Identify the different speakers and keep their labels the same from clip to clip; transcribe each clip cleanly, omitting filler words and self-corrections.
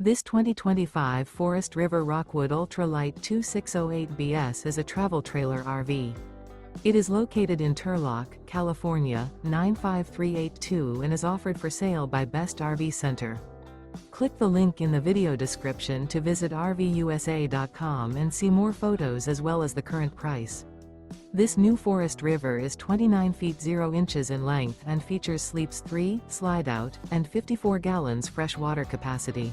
Speaker 1: This 2025 Forest River Rockwood Ultralight 2608BS is a travel trailer RV. It is located in Turlock, California, 95382 and is offered for sale by Best RV Center. Click the link in the video description to visit RVUSA.com and see more photos as well as the current price. This new Forest River is 29 feet 0 inches in length and features sleeps 3, Slideout, and 54 gallons fresh water capacity.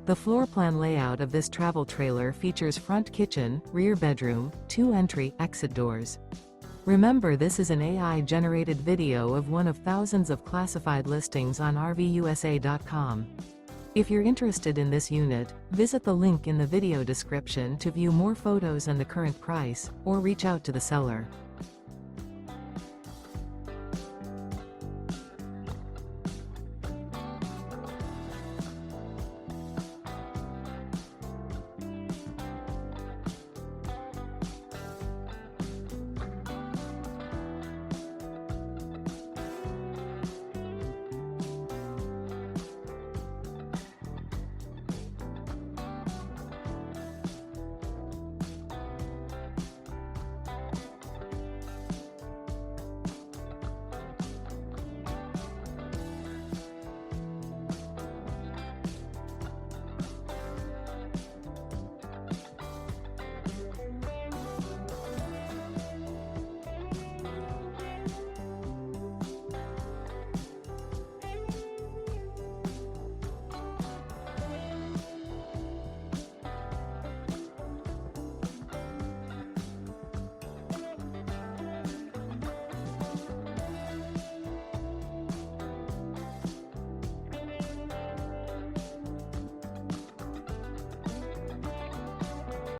Speaker 1: The floor plan layout of this travel trailer features front kitchen, rear bedroom, 2 entry/exit doors. Remember, this is an AI-generated video of one of thousands of classified listings on RVUSA.com. If you're interested in this unit, visit the link in the video description to view more photos and the current price, or reach out to the seller.